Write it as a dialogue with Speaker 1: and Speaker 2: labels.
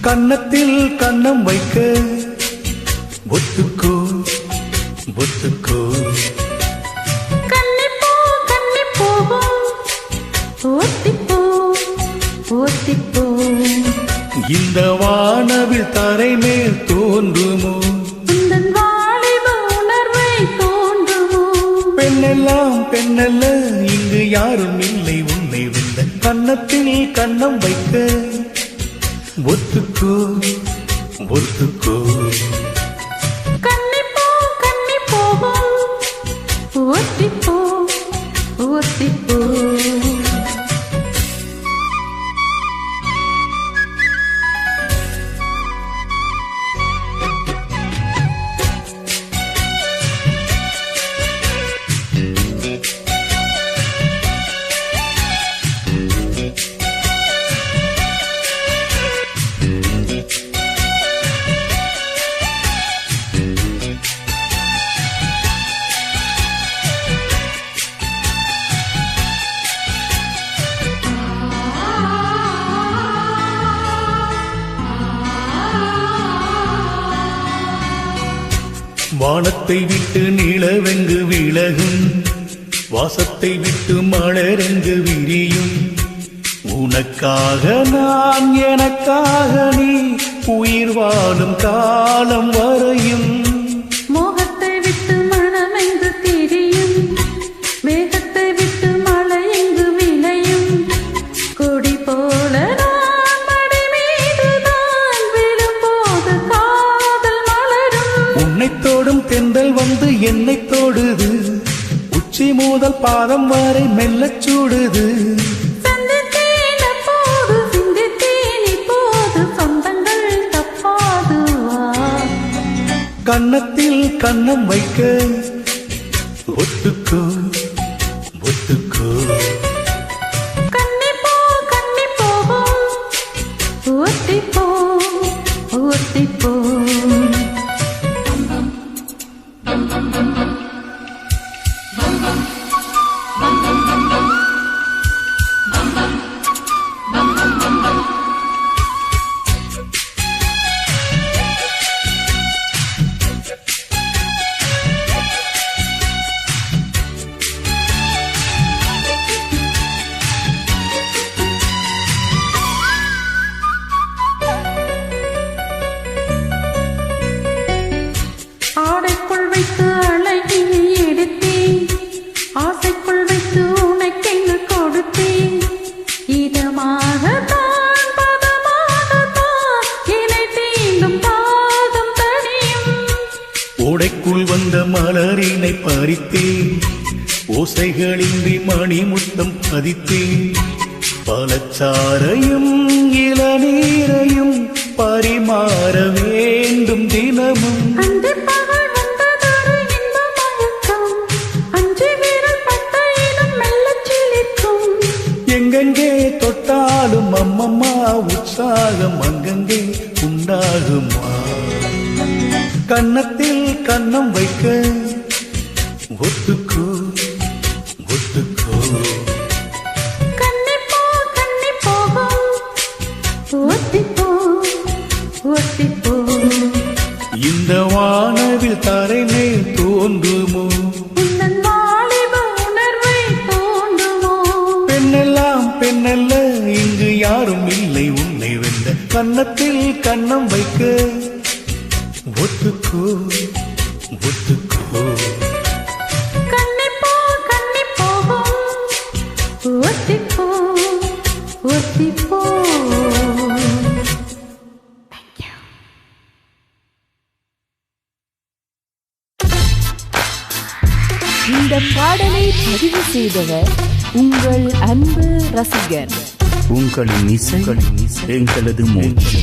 Speaker 1: கன்னத்தில் கன்னம் வைக்க ஒத்துக்கோ ஒத்துக்கோ.
Speaker 2: கன்னிப்போ கன்னிப்போ ஒத்திப்போ ஒத்திப்போ.
Speaker 1: இந்த வானவில் தரை மேல் தோன்றுமோ
Speaker 2: இந்த வாலிப உணர்வை தோன்றுமோ.
Speaker 1: பெண்ணெல்லாம் பெண்ணல்ல இங்கு யாரும் இல்லை உன்னை வெல்ல. கன்னத்தில் கன்னம் வைக்க ஒத்துக்கோ ஒத்துக்கோ.
Speaker 2: கன்னிப்போ கன்னிப்போ ஒத்திப்போ ஒத்திப்போ.
Speaker 1: வானத்தை விட்டு நிலவெங்கு விலகும், வாசத்தை விட்டு மலரெங்கு விரியும். உனக்காக நான் எனக்காக நீ உயிர் வாழும் காலம் வரையும்.
Speaker 2: மோகத்தை விட்டு மனமெங்கு திரியும், மேகத்தை விட்டு மழை எங்கு விளையும். கொடி போல நான் மடி மீதுதான் விழும்போது காதல் மலரும்.
Speaker 1: உன்னை தோடும் தென்றல் வந்து என்னை தோடுது, உச்சி முதல் பாதம் வரை மெல்லச் சூடுது. கன்னத்தில் கன்னம் வைக்க ஒத்துக்கோ ஒத்துக்கோ.
Speaker 2: கன்னிப்போ கன்னிப்போ ஒத்திப்போ ஒத்திப்போ. ஆடைக்குள் வைத்து அழகினை எடுத்தேன், ஆசைக்குள் வைத்து உனக்கெங்கு கொடுத்தேன். இதமாகத்தான் பதமாகத்தான் என்னை தீண்டும் பாதம் தனியும்.
Speaker 1: ஓடைக்குள் வந்த மலரினை பறித்தேன், ஓசைகளின்றி மணிமுத்தம் பதித்தேன். பலச்சாரையும் இளநீரையும் பரிமாற வேண்டும் தினமும். எங்கெங்கே தொட்டாலும் அம்மம்மா உற்சாகம் அங்கங்கே உண்டாகுமா. கன்னத்தில் கன்னம் வைக்க ஒத்துக்கோ ஒத்துக்கோ.
Speaker 2: கன்னிப்போ கன்னிப்போ ஒத்திப்போ ஒத்திப்போ.
Speaker 1: இந்த வானவில் தரை மேல் தோன்றுமோ
Speaker 2: உந்தன் வாலிப உணர்வை தோன்றுமோ.
Speaker 1: பெண்ணெல்லாம் பெண்ணல்ல இங்கு யாரும் இல்லை உன்னை வெல்ல. கன்னத்தில் கன்னம் வைக்க ஒத்துக்கோ ஒத்துக்கோ.
Speaker 2: கன்னிப்போ கன்னிப்போ ஒத்திப்போ ஒத்திப்போ.
Speaker 3: இந்த பாடலை பதிவு செய்தவர் உங்கள் அன்பு ரசிகர்.
Speaker 4: உங்களின் இசை எங்களது மூச்சு.